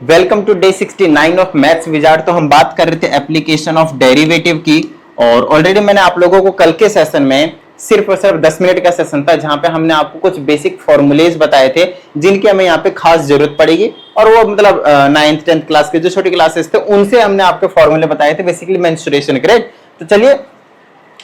Welcome to day 69 of maths wizard. तो हम बात कर रहे थे एप्लीकेशन ऑफ डेरिवेटिव की, और ऑलरेडी मैंने आप लोगों को कल के सेशन में सिर्फ और सिर्फ 10 मिनट का सेशन था जहां पे हमने आपको कुछ बेसिक फॉर्मूलेज बताए थे जिनकी हमें यहाँ पे खास जरूरत पड़ेगी, और वो मतलब 9th 10th क्लास के जो छोटी क्लासेस थे उनसे हमने आपको फॉर्मूले बताए थे बेसिकली मेंस्ट्रुएशन के। राइट, तो चलिए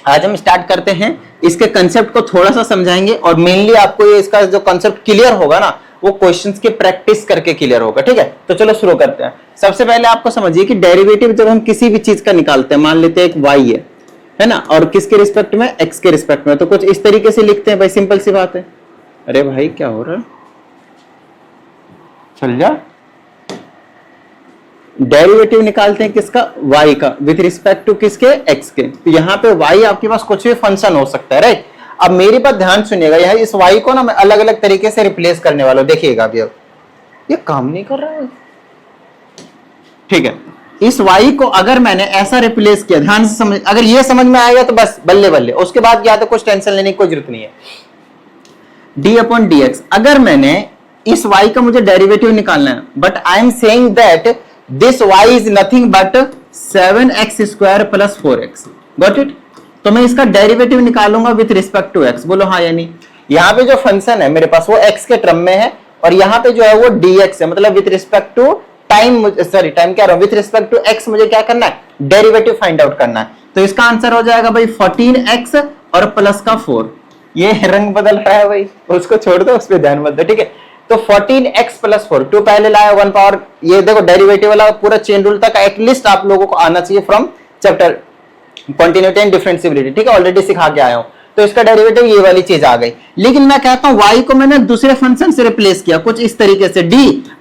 आज हम स्टार्ट करते हैं। इसके कंसेप्ट को थोड़ा सा समझाएंगे और मेनली आपको ये इसका जो कंसेप्ट क्लियर होगा ना वो क्वेश्चंस के प्रैक्टिस करके क्लियर होगा। ठीक है, तो चलो शुरू करते हैं। सबसे पहले आपको समझिए कि डेरिवेटिव जब हम किसी भी चीज का निकालते हैं, मान लेते हैं एक y है ना, और किसके रिस्पेक्ट में, x के रिस्पेक्ट में, तो कुछ इस तरीके से लिखते हैं भाई, सिंपल सी बात है। अरे भाई क्या हो रहा है, चल जा। डेरिवेटिव निकालते हैं किसका, y का, विथ रिस्पेक्ट टू किसके, x के। तो यहाँ पे y आपके पास कुछ भी फंक्शन हो सकता है। राइट, अब मेरी बात ध्यान सुनिएगा, यहाँ इस y को ना मैं अलग अलग तरीके से रिप्लेस करने वाला हूं। देखिएगा अभी, अब ये काम नहीं कर रहा है। ठीक है, इस y को अगर मैंने ऐसा रिप्लेस किया, ध्यान से समझ, अगर ये समझ में आएगा तो बस बल्ले बल्ले, उसके बाद क्या तो कुछ टेंशन लेने की कोई जरूरत नहीं है। d अपॉन dx, अगर मैंने इस y का मुझे डेरिवेटिव निकालना है, but I am saying that this y is nothing but 7x square plus 4x। Got it? तो मैं इसका डेरिवेटिव निकालूंगा विथ रिस्पेक्ट टू x। बोलो हाँ या नहीं। यहाँ पे जो फंक्शन है मेरे पास वो x के टर्म में है, और यहाँ पे जो है वो dx है, मतलब with respect to time, sorry time क्या रहा, विथ रिस्पेक्ट टू x मुझे क्या करना है, डेरिवेटिव फाइंड आउट करना है। तो इसका आंसर हो जाएगा भाई 14x और प्लस का 4। ये रंग बदल रहा है भाई, उसको छोड़ दो, उस पर ध्यान मत दो। ठीक है, तो 14x प्लस 4, 2 पहले लाया, 1 पावर, ये देखो डेरिवेटिव वाला पूरा चेन रूल तक एटलीस्ट आप लोगों को आना चाहिए from chapter continuity and differentiability. ठीक है, ऑलरेडी सिखा के आया हूं। तो इसका डेरिवेटिव ये वाली चीज आ गई, लेकिन मैं कहता हूं y को मैंने दूसरे फंक्शन से रिप्लेस किया कुछ इस तरीके से, d,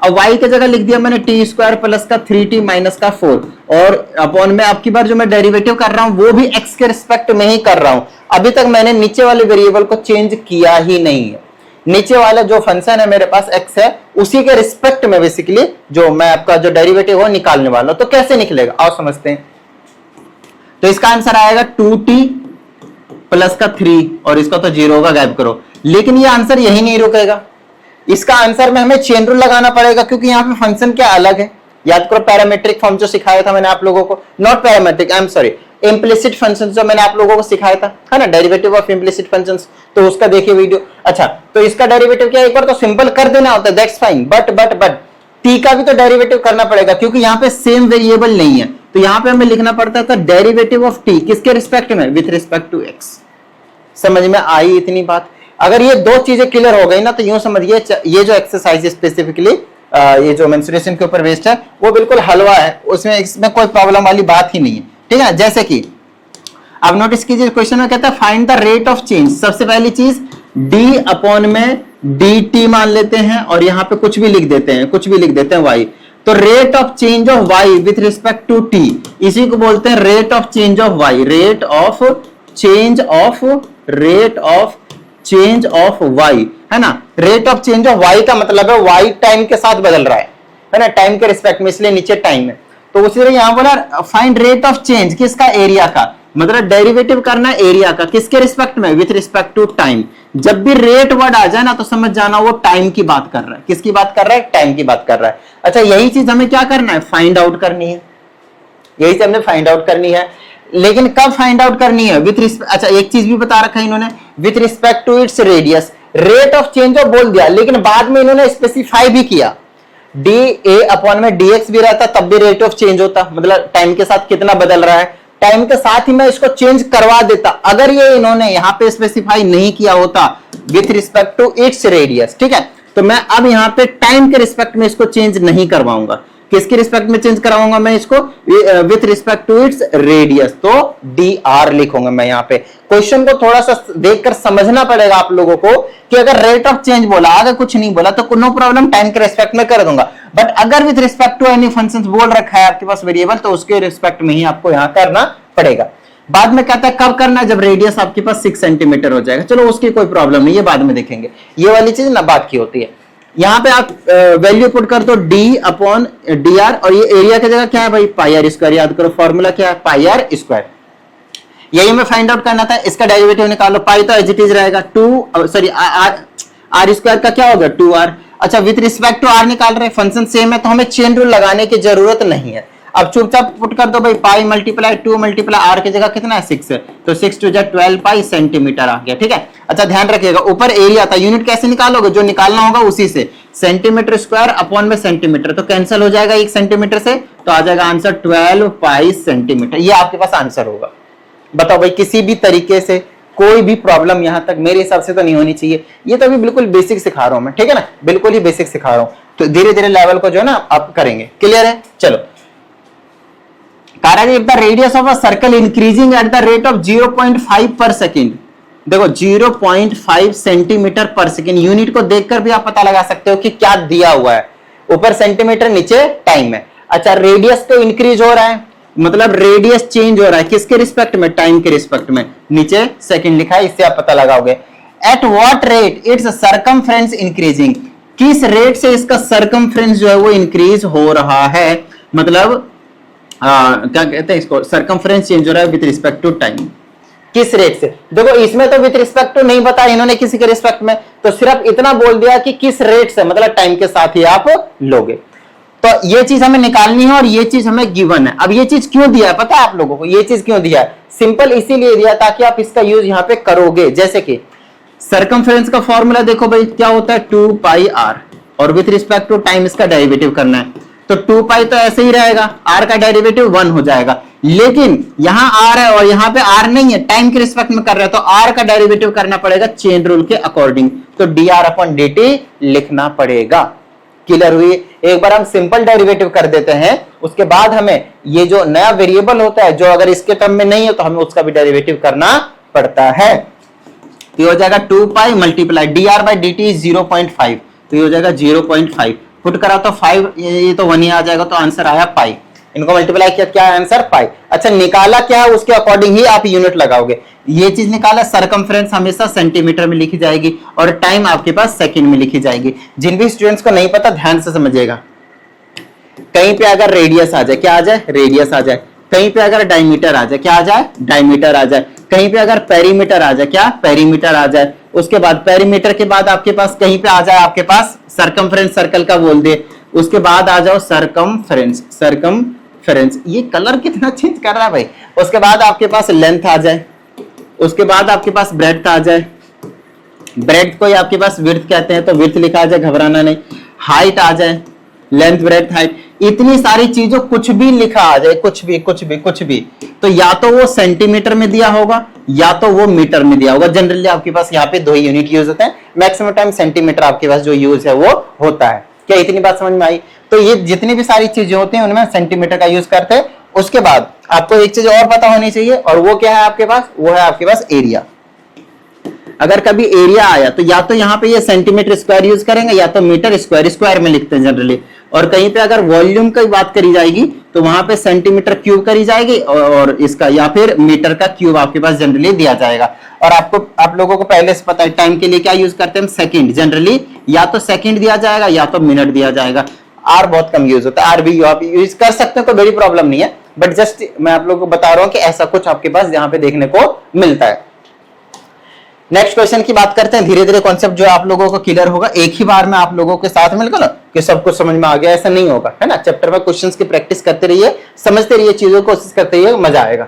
अब y की जगह लिख दिया मैंने t स्क्वायर प्लस का 3t माइनस का 4, और अपॉन में आपकी बार जो मैं डेरिवेटिव कर रहा हूं वो भी x के रिस्पेक्ट में ही कर रहा हूं। अभी तक मैंने नीचे वाले वेरिएबल को चेंज किया ही नहीं है। नीचे वाला जो फंक्शन है मेरे पास x है, उसी के रिस्पेक्ट में बेसिकली जो मैं आपका जो डेरिवेटिव है निकालने वाला हूं। तो कैसे निकलेगा आओ समझते हैं। तो इसका आंसर आएगा 2t प्लस का 3, और इसका तो 0 होगा, गायब करो। लेकिन ये आंसर यही नहीं रुकेगा, इसका आंसर में हमें चेन रूल लगाना पड़ेगा, क्योंकि यहाँ पे फंक्शन क्या अलग है। याद करो पैरामीट्रिक फॉर्म जो सिखाया था मैंने आप लोगों को, not parametric, I am sorry, implicit functions जो मैंने आप लोगों को सिखाया था, है ना, डेरिवेटिव ऑफ इम्प्लिसिट फंक्शंस, तो उसका देखिए वीडियो। अच्छा, तो इसका डेरिवेटिव क्या, एक बार तो सिंपल कर देना होता है, दैट्स फाइन, बट t का भी तो डेरिवेटिव करना पड़ेगा, क्योंकि यहाँ पे सेम वेरिएबल नहीं है। तो यहाँ पे हमें लिखना पड़ता था डेरिवेटिव ऑफ t किसके रिस्पेक्ट में, विथ रिस्पेक्ट टू x। समझ में आई इतनी बात? अगर ये दो चीजें क्लियर हो गई ना, तो यूं समझिए ये जो एक्सरसाइज स्पेसिफिकली ये जो मेंस्ट्रुएशन के ऊपर बेस्ड है वो बिल्कुल हलवा है, उसमें इसमें कोई प्रॉब्लम वाली बात ही नहीं है। ठीक है, जैसे कि अब नोटिस कीजिए, क्वेश्चन में कहता है find the rate of change. सबसे पहली चीज d अपॉन में dt मान लेते हैं, और यहाँ पे कुछ भी लिख देते हैं, कुछ भी लिख देते हैं y। तो rate of change of y with respect to t, इसी को बोलते हैं rate of change of y, rate of change of y, है ना। Rate of change of y का मतलब है y टाइम के साथ बदल रहा है ना, टाइम के रिस्पेक्ट में, इसलिए नीचे टाइम है। तो उसी तरह यहां बोला फाइंड रेट ऑफ चेंज किसका, एरिया का, मतलब डेरिवेटिव करना एरिया का, किसके रिस्पेक्ट में, विथ रिस्पेक्ट टू टाइम। जब भी रेट वर्ड आ जाए ना तो समझ जाना वो टाइम की बात कर रहा है। किसकी बात कर रहा है, टाइम की बात कर रहा है। अच्छा, यही चीज हमें क्या करना है, फाइंड आउट करनी है, यही चीज हमने फाइंड आउट करनी है। लेकिन कब फाइंड आउट करनी है, विथ रिस्पेक्ट, अच्छा एक चीज भी बता रखा है इन्होंने, with respect to its radius. Rate of change of बोल दिया, लेकिन बाद में इन्होंने स्पेसिफाई भी किया, डी अपॉन में dx भी रहता तब भी रेट ऑफ चेंज होता, मतलब टाइम के साथ कितना बदल रहा है, टाइम के साथ ही मैं इसको चेंज करवा देता, अगर ये इन्होंने यहां पे स्पेसिफाई नहीं किया होता with respect to its radius. ठीक है, तो मैं अब यहां पे टाइम के रिस्पेक्ट में इसको चेंज नहीं करवाऊंगा, किसके रिस्पेक्ट में चेंज कराऊंगा मैं इसको, with respect to its radius. तो dr लिखूंगा मैं यहाँ पे। क्वेश्चन को थोड़ा सा देखकर समझना पड़ेगा आप लोगों को, कि अगर रेट ऑफ चेंज बोला, अगर कुछ नहीं बोला तो नो प्रॉब्लम, टाइम के रिस्पेक्ट में कर दूंगा, बट अगर with respect to any function बोल रखा है आपके पास वेरिएबल, तो उसके रिस्पेक्ट में ही आपको यहाँ करना पड़ेगा। बाद में कहता है कब करना है, जब रेडियस आपके पास 6 सेंटीमीटर हो जाएगा। चलो उसकी कोई प्रॉब्लम नहीं है, बाद में देखेंगे, ये वाली चीज ना बात की होती है। यहाँ पे आप वैल्यू पुट कर दो d अपॉन dr, और ये एरिया की जगह क्या है भाई, पाई आर स्क्वायर। याद करो फॉर्मूला क्या है, पाई आर स्क्वायर। यही हमें फाइंड आउट करना था। इसका डेरिवेटिव निकालो, पाई तो एज इट इज रहेगा, 2 सॉरी आर स्क्वायर का क्या हो गया 2r। अच्छा विथ रिस्पेक्ट टू आर निकाल रहे हैं, फंक्शन सेम है तो हमें चेन रूल लगाने की जरूरत नहीं है। अब चुपचाप पुट कर दो भाई, पाई मल्टीप्लाई 2 मल्टीप्लाई आर की जगह कितना है 6 है, तो 6 टू 12 पाई सेंटीमीटर आ गया। ठीक है, अच्छा ध्यान रखिएगा ऊपर एरिया था, यूनिट कैसे निकालोगे, जो निकालना होगा उसी से, सेंटीमीटर स्क्वायर अपॉन में सेंटीमीटर, तो कैंसिल हो जाएगा 1 सेंटीमीटर से, तो आ जाएगा आंसर 12 पाई सेंटीमीटर। ये आपके पास आंसर होगा। बताओ भाई, किसी भी तरीके से कोई भी प्रॉब्लम यहां तक मेरे हिसाब से तो नहीं होनी चाहिए। ये तो अभी बिल्कुल बेसिक सिखा रहा हूं मैं, ठीक है ना, बिल्कुल ही बेसिक सिखा रहा हूं, तो धीरे धीरे लेवल को जो है ना आप करेंगे। क्लियर है, चलो। If the radius of a circle increasing at the rate of 0.5 पर सेकेंड, देखो 0.5 सेंटीमीटर पर सेकेंड, यूनिट को देखकर भी आप पता लगा सकते हो कि क्या दिया हुआ है, ऊपर सेंटीमीटर नीचे टाइम है। अच्छा रेडियस तो इंक्रीज हो रहा है, मतलब रेडियस चेंज हो रहा है किसके रिस्पेक्ट में, टाइम के रिस्पेक्ट में, नीचे सेकंड लिखा है, इससे आप पता लगाओगे। Eight what rate it's circumference increasing, किस रेट से इसका सरकमफ्रेंस जो है वो इंक्रीज हो रहा है, मतलब क्या कहते हैं इसको, सरकमफ्रेंस चेंज हो रहा है विद रिस्पेक्ट टू टाइम, किस रेट से। देखो इसमें तो विद रिस्पेक्ट टू नहीं बताया इन्होंने किसी के रिस्पेक्ट में, तो सिर्फ इतना बोल दिया कि किस रेट से, मतलब टाइम के साथ ही आप लोगे। तो ये चीज हमें निकालनी है और ये चीज हमें गिवन है। अब ये चीज क्यों दिया है पता है आप लोगों को, ये चीज क्यों दिया है, सिंपल इसीलिए दिया ताकि आप इसका यूज यहाँ पे करोगे। जैसे कि सरकमफ्रेंस का फॉर्मूला देखो भाई क्या होता है 2 पाई आर, और विथ रिस्पेक्ट टू टाइम इसका डेरिवेटिव करना है, तो 2 पाई तो ऐसे ही रहेगा, आर का डेरिवेटिव 1 हो जाएगा। लेकिन यहां आर है और यहां पे आर नहीं है, टाइम के रिस्पेक्ट में कर रहे हैं, तो आर का डेरिवेटिव करना पड़ेगा चेन रूल के अकॉर्डिंग, तो D R upon D T लिखना पड़ेगा। क्लियर हुई। एक बार हम सिंपल डेरिवेटिव कर देते हैं, उसके बाद हमें ये जो नया वेरिएबल होता है जो अगर इसके टर्म में नहीं है तो हमें उसका भी डेरिवेटिव करना पड़ता है। तो ये हो जाएगा 2 पाई multiply D R by D T 0.5, तो ये हो जाएगा 0.5, पुट करा तो 5, ये तो 1 ही आ जाएगा, तो आंसर आया पाई। इनको मल्टीप्लाई किया, क्या आंसर पाई। अच्छा निकाला क्या है उसके अकॉर्डिंग ही आप यूनिट लगाओगे। ये चीज निकाला, सरकमफ्रेंस हमेशा सेंटीमीटर में लिखी जाएगी और टाइम आपके पास सेकंड में लिखी जाएगी। जिन भी स्टूडेंट्स को नहीं पता ध्यान से समझिएगा, कहीं पे अगर रेडियस आ जाए, क्या आ जाए, रेडियस आ जाए, कहीं पे अगर डायमीटर आ जाए, क्या आ जाए, डायमीटर आ जाए, कहीं पे अगर पेरीमीटर आ जाए, क्या पेरीमीटर आ जाए, उसके बाद पेरीमीटर के बाद आपके पास कहीं पे आ जाए आपके पास सरकमफ्रेंस, सर्कल का बोल दे, उसके बाद आ जाओ सरकमफ्रेंस, सरकमफ्रेंस, ये कलर कितना चेंज कर रहा है भाई, उसके बाद आपके पास लेंथ आ जाए, उसके बाद आपके पास ब्रेड्थ आ जाए, ब्रेड्थ को आपके पास विड्थ कहते हैं तो विड्थ लिखा आ जाए, घबराना नहीं, हाइट आ जाए, लेंथ ब्रेड्थ हाइट, इतनी सारी चीजों कुछ भी लिखा आ जाए, कुछ भी कुछ भी कुछ भी, तो या तो वो सेंटीमीटर में दिया होगा या तो वो मीटर में दिया होगा। जनरली आपके पास यहाँ पे 2 यूनिट यूज होते हैं, मैक्सिमम टाइम सेंटीमीटर आपके पास जो यूज है वो होता है। क्या इतनी बात समझ में आई। तो ये जितनी भी सारी चीजें होती हैं उनमें सेंटीमीटर का यूज करते हैं। उसके बाद आपको एक चीज और पता होनी चाहिए, और वो क्या है आपके पास, वो है आपके पास एरिया। अगर कभी एरिया आया तो या तो यहाँ पे ये सेंटीमीटर स्क्वायर यूज करेंगे या तो मीटर स्क्वायर, स्क्वायर में लिखते हैं जनरली, और कहीं पे अगर वॉल्यूम की बात करी जाएगी तो वहां पे सेंटीमीटर क्यूब करी जाएगी और इसका या फिर मीटर का क्यूब आपके पास जनरली दिया जाएगा। और आपको आप लोगों को पहले से पता है टाइम के लिए क्या यूज करते हैं, सेकंड, जनरली या तो सेकंड दिया जाएगा या तो मिनट दिया जाएगा। आर बहुत कम यूज होता है, आर भी आप यूज कर सकते हैं, कोई बड़ी प्रॉब्लम नहीं है, बट जस्ट मैं आप लोगों को बता रहा हूं कि ऐसा कुछ आपके पास यहाँ पे देखने को मिलता है। नेक्स्ट क्वेश्चन की बात करते हैं, धीरे धीरे कॉन्सेप्ट जो आप लोगों को क्लियर होगा, एक ही बार में आप लोगों के साथ मिलकर ना कि सब कुछ समझ में आ गया, ऐसा नहीं होगा, है ना। चैप्टर में क्वेश्चंस की प्रैक्टिस करते रहिए, समझते रहिए चीजों को, कोशिश करते रहिए, मजा आएगा।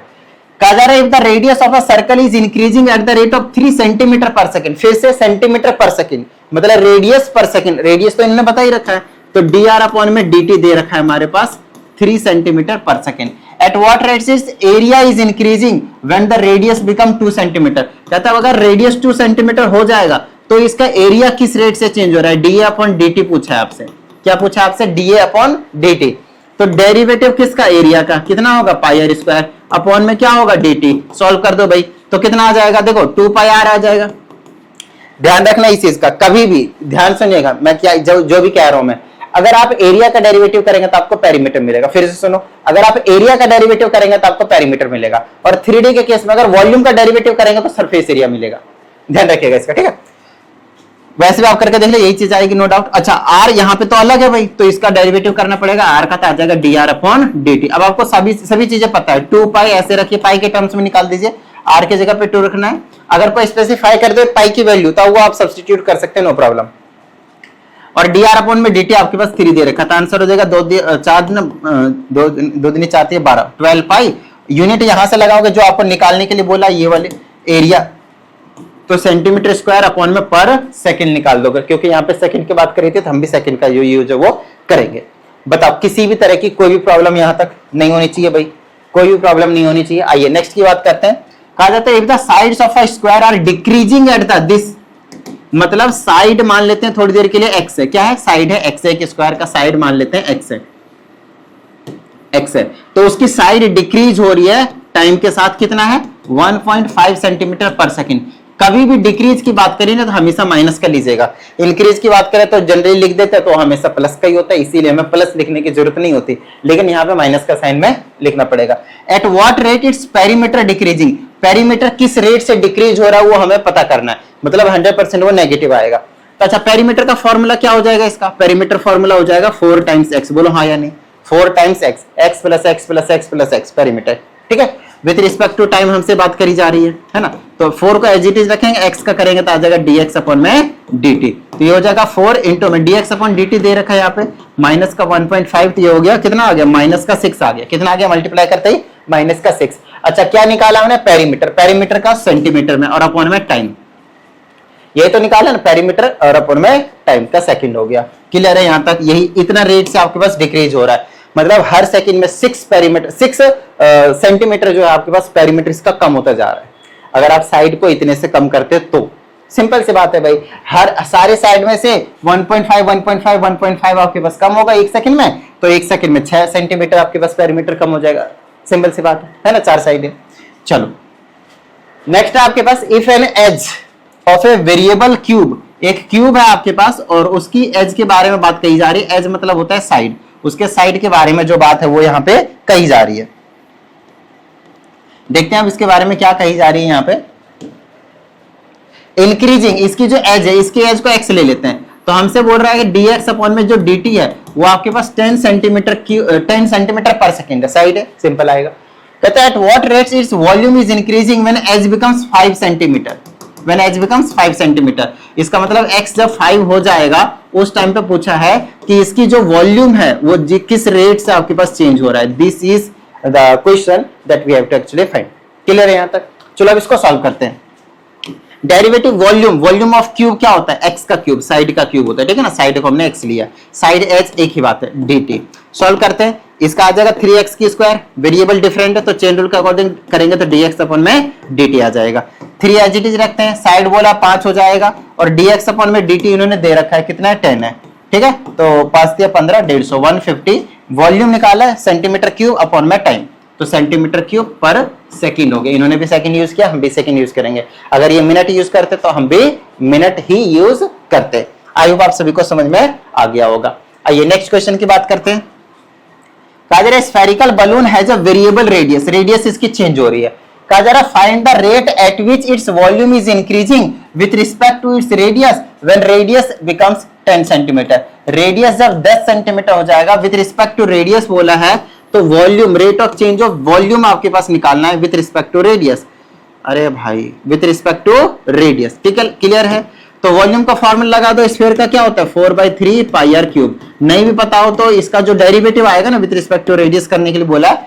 कहा जा रहा है if the radius of a circle is increasing at the rate of 3 centimetre per second, फिर से सेंटीमीटर पर सेकंड मतलब रेडियस पर सेकंड, रेडियस तो इन्होंने बता ही रखा है, तो डी आर अपॉन में डी टी दे रखा है हमारे पास 3 centimetre per second. At what rate is area is increasing when the radius become 2 centimetre. कहता है अगर रेडियस 2 सेंटीमीटर हो जाएगा तो इसका एरिया किस रेट से चेंज हो रहा है, डीए अपॉन डी पूछा है आपसे। क्या पूछा आपसे, डीए अपॉन डी। तो डेरिवेटिव किसका, एरिया का, कितना होगा पाई आर स्क्वायर, अपॉन में क्या होगा डी। सॉल्व कर दो भाई, तो कितना आ जाएगा, देखो 2 पाई आर आ जाएगा। ध्यान रखना इस चीज का, कभी भी ध्यान सुनिएगा मैं क्या जो भी कह रहा हूं मैं, अगर आप एरिया का डेरिवेटिव करेंगे तो आपको पेरीमीटर मिलेगा। फिर से सुनो, अगर आप एरिया का डेरिवेटिव करेंगे तो आपको पेरीमीटर मिलेगा, और 3D के केस में अगर वॉल्यूम का डेरिवेटिव करेंगे तो सरफेस एरिया मिलेगा। ध्यान रखिएगा इसका, ठीक है। वैसे भी आप करके देख ले, यही चीज आएगी नो डाउट। अच्छा आर यहाँ पे तो अलग है भाई, तो इसका डेरिवेटिव करना पड़ेगा, आर का तो आ जाएगा D R upon D T. अब आपको सभी चीजें पता है, 2 पाई ऐसे रखिए, पाई के टर्म्स में निकाल दीजिए, आर की जगह पे 2 रखना है। अगर कोई स्पेसिफाई कर दे पाई की वैल्यू तो वो आप सब्स्टिट्यूट कर सकते हैं, नो प्रॉब्लम। और डी आर अपॉन में dt आपके पास 3 दे रखा था, आंसर हो जाएगा 2 दूनी 4 12 12 पाई। यूनिट यहां से लगाओगे जो आपको निकालने के लिए बोला ये वाले एरिया, तो सेंटीमीटर स्क्वायर अपॉन में पर सेकंड निकाल दोगे, क्योंकि यहाँ पे सेकंड की बात करी थी तो हम भी सेकंड का यूज है वो करेंगे। बताओ किसी भी तरह की कोई भी प्रॉब्लम यहां तक नहीं होनी चाहिए भाई, कोई भी प्रॉब्लम नहीं होनी चाहिए। आइए नेक्स्ट की बात करते हैं। कहा जाता है if the sides of a square are decreasing at the this, मतलब साइड मान लेते हैं थोड़ी देर के लिए x है, क्या है साइड है x है, एक स्क्वायर का साइड मान लेते हैं x है, x है, तो उसकी साइड डिक्रीज हो रही है टाइम के साथ, कितना है 1.5 सेंटीमीटर पर सेकंड। कभी भी डिक्रीज की बात करें ना तो हमेशा माइनस का लीजिएगा, इंक्रीज की बात करें तो जनरली लिख देते हैं तो हमेशा प्लस का ही होता है, इसीलिए हमें प्लस लिखने की जरूरत नहीं होती, लेकिन यहाँ पे माइनस का साइन में लिखना पड़ेगा। Eight what rate its perimeter decreasing, perimeter किस रेट से डिक्रीज हो रहा है वो हमें पता करना है, मतलब 100% वो नेगेटिव आएगा। तो अच्छा पेरीमीटर का फॉर्मूला क्या हो जाएगा, इसका पेरीमीटर फॉर्मूला हो जाएगा 4 टाइम्स x, बोलो हाँ या नहीं, 4 times x, x plus x plus x plus x perimeter, ठीक है। विथ रिस्पेक्ट टू टाइम हमसे बात करी जा रही है ना, तो 4 को एज इट इज रखेंगे, x का करेंगे तो आ जाएगा dx अपॉन में dt, तो ये हो जाएगा 4 इंटू में dx अपॉन dt दे रखा है यहाँ पे, माइनस का 1.5, तो ये हो गया कितना आ गया माइनस का 6 आ गया, कितना आ गया मल्टीप्लाई करते ही माइनस का 6। अच्छा क्या निकाला हमने पेरीमीटर, पेरीमीटर का सेंटीमीटर में और अपॉन में टाइम, ये तो निकाला ना पेरीमीटर और अपॉन में टाइम का सेकंड हो गया। क्लियर है यहाँ तक, यही इतना रेट से आपके पास डिक्रीज हो रहा है, मतलब हर सेकंड में 6 पेरीमीटर 6 सेंटीमीटर जो है आपके पास पेरीमीटर इसका कम होता जा रहा है। अगर आप साइड को इतने से कम करते तो सिंपल सी बात है भाई, हर सारे साइड में से 1.5 आपके पास कम होगा एक सेकंड में, तो एक सेकंड में 6 सेंटीमीटर आपके पास पेरीमीटर कम हो जाएगा, सिंपल सी बात है ना, 4 साइड है। चलो नेक्स्ट है आपके पास if an edge of a variable cube, एक क्यूब है आपके पास और उसकी एज के बारे में बात कही जा रही है, एज मतलब होता है साइड, उसके साइड के बारे में जो बात है वो यहां पे कही जा रही है। देखते हैं अब इसके बारे में क्या कही जा रही है यहाँ पे, इंक्रीजिंग, इसकी जो एज है इसकी एज को x ले लेते हैं, तो हमसे बोल रहा है कि dx अपॉन में जो dt है वो आपके पास 10 सेंटीमीटर पर सेकंड है, साइड है, सिंपल आएगा। कहता है at what rates its volume is increasing when edge becomes 5 centimetre, when edge becomes 5 centimetre, इसका मतलब x जब 5 हो जाएगा उस टाइम पे पूछा है कि इसकी जो वॉल्यूम है वो किस रेट से आपके पास चेंज हो रहा है, this is the question that we have to actually find. Clear है यहाँ तक, चलो अब इसको सॉल्व करते हैं। Derivative volume, volume of cube क्या होता है, x का क्यूब, साइड का क्यूब होता है, ठीक है ना, साइड को हमने x लिया, साइड h एक ही बात है dt। सॉल्व करते हैं, इसका आ जाएगा 3x की स्क्वायर, वेरिएबल डिफरेंट है तो चेन रूल के अकॉर्डिंग करेंगे तो dx अपॉन में dt आ जाएगा, 3 एज इट इज रखते हैं, साइड बोला 5 हो जाएगा और dx अपॉन में dt इन्होंने दे रखा है कितना है 10 है, ठीक है, तो 5 दिया 15 150 150, वॉल्यूम निकाला है सेंटीमीटर क्यूब अपॉन में टाइम, तो सेंटीमीटर क्यूब पर सेकंड हो गया, इन्होंने भी सेकंड यूज किया हम भी सेकंड यूज करेंगे, अगर ये मिनट यूज करते तो हम भी मिनट ही यूज करते। आई होप आप सभी को समझ में आ गया होगा। आइए नेक्स्ट क्वेश्चन की बात करते हैं। कहा जा रहा है spherical balloon has a variable radius, radius इसकी चेंज हो रही है, कहा जा रहा है find the rate at which its volume is increasing with respect to its radius when radius becomes 10 centimetre, रेडियस जब 10 सेंटीमीटर हो जाएगा विथ रिस्पेक्ट टू रेडियस बोला है तो volume, rate of change of volume आपके पास निकालना है विथ रिस्पेक्ट टू रेडियस, अरे भाई विथ रिस्पेक्ट टू रेडियस, ठीक है क्लियर है। तो वॉल्यूम का फॉर्मूला लगा दो, स्फीयर का क्या होता है 4/3 पाई आर क्यूब, नहीं भी पता हो तो इसका जो डेरिवेटिव आएगा ना विथ रिस्पेक्ट टू रेडियस करने के लिए बोला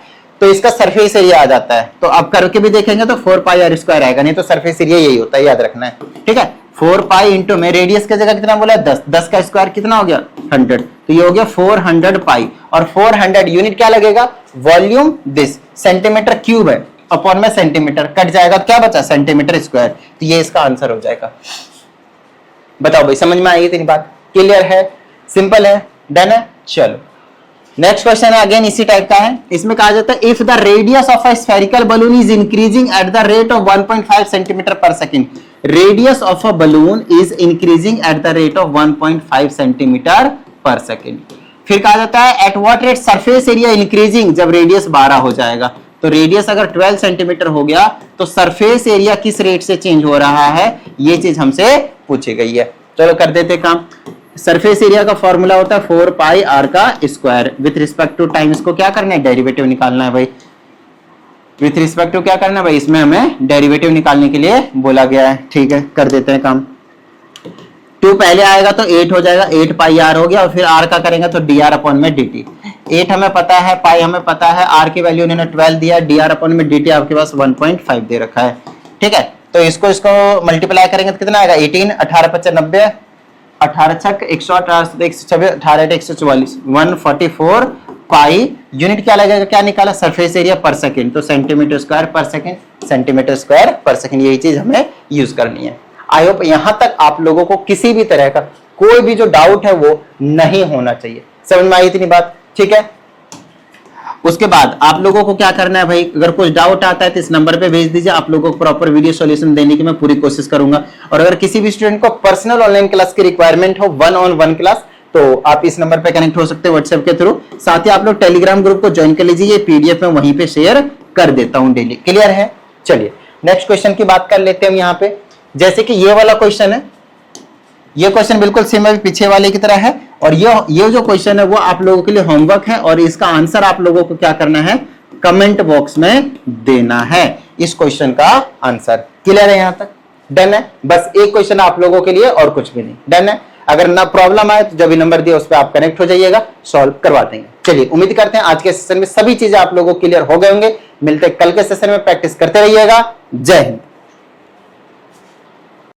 तो इसका सरफेस एरिया आ जाता है, तो अब करके भी देखेंगे तो 4 पाई आर स्क्वायर आएगा, नहीं तो सरफेस एरिया यही होता है, याद रखना है, ठीक है। 4 पाई इंटू में रेडियस की जगह कितना बोला 10, 10 का स्क्वायर कितना हो गया 100, तो ये हो गया 400 पाई, और 400 यूनिट क्या लगेगा वॉल्यूम, दिस सेंटीमीटर क्यूब है अपॉन में सेंटीमीटर, कट जाएगा तो क्या बचा सेंटीमीटर स्क्वायर, तो ये इसका आंसर हो जाएगा। बताओ भाई समझ में आई इतनी बात, क्लियर है, सिंपल है, डन है। चलो नेक्स्ट क्वेश्चन है अगेन इसी टाइप का है, इसमें कहा जाता है if the radius of a spherical balloon is increasing at the rate of 1.5 centimetre per second, radius of a balloon is increasing at the rate of 1.5 centimetre per second. फिर कहा जाता है at what rate surface area increasing, जब radius 12 हो जाएगा, तो radius अगर 12 centimetre हो गया तो सरफेस एरिया किस रेट से चेंज हो रहा है, ये चीज हमसे पूछी गई है। चलो कर देते काम, सरफेस एरिया का फॉर्मूला होता है 4 पाई आर का square, with respect to time इसको क्या करना है डेरिवेटिव निकालना है भाई, विथ रिस्पेक्ट टू क्या करना है भाई, इसमें हमें डेरिवेटिव निकालने के लिए बोला गया है। ठीक है, कर देते हैं काम। 2 पहले आएगा तो 8 हो जाएगा, 8 पाई आर हो गया, और फिर आर का करेंगे तो डी आर अपॉन में डी टी। 8 हमें पता है, पाई हमें पता है, आर की वैल्यू उन्होंने 12 दिया, डी आर अपॉन में डी टी आपके पास 1.5 दे रखा है। ठीक है, तो इसको मल्टीप्लाई करेंगे तो कितना आएगा, 18, 18 × 90, 18 छक 118, 126, 18 144, 144 पाई। यूनिट क्या लगेगा, क्या निकाला, सरफेस एरिया पर सेकंड, तो सेंटीमीटर स्क्वायर पर सेकंड, सेंटीमीटर स्क्वायर पर सेकंड, यही चीज हमें यूज करनी है। आई होप यहां तक आप लोगों को किसी भी तरह का कोई भी जो डाउट है वो नहीं होना चाहिए। समझ में आई इतनी बात? ठीक है, उसके बाद आप लोगों को क्या करना है भाई, अगर कुछ डाउट आता है तो इस नंबर पे भेज दीजिए, आप लोगों को प्रॉपर वीडियो सॉल्यूशन देने की मैं पूरी कोशिश करूंगा। और अगर किसी भी स्टूडेंट को पर्सनल ऑनलाइन क्लास की रिक्वायरमेंट हो, 1-on-1 क्लास, तो आप इस नंबर पे कनेक्ट हो सकते हैं व्हाट्सएप के थ्रू। साथ ही आप लोग टेलीग्राम ग्रुप को ज्वाइन कर लीजिए, ये पीडीएफ में वहीं पे शेयर कर देता हूं डेली। क्लियर है? चलिए नेक्स्ट क्वेश्चन की बात कर लेते हैं हम यहाँ पे। जैसे कि ये वाला क्वेश्चन है, ये क्वेश्चन बिल्कुल सेम है पीछे वाले की तरह है, और ये जो क्वेश्चन है वो आप लोगों के लिए होमवर्क है, और इसका आंसर आप लोगों को क्या करना है, कमेंट बॉक्स में देना है इस क्वेश्चन का आंसर। क्लियर है? यहां तक डन है? बस एक क्वेश्चन आप लोगों के लिए और कुछ भी नहीं। डन है? अगर ना प्रॉब्लम आए तो जो भी नंबर दिया उस पर आप कनेक्ट हो जाइएगा, सॉल्व करवा देंगे। चलिए उम्मीद करते हैं आज के सेशन में सभी चीजें आप लोगों को क्लियर हो गए होंगे। मिलते हैं कल के सेशन में, प्रैक्टिस करते रहिएगा। जय हिंद।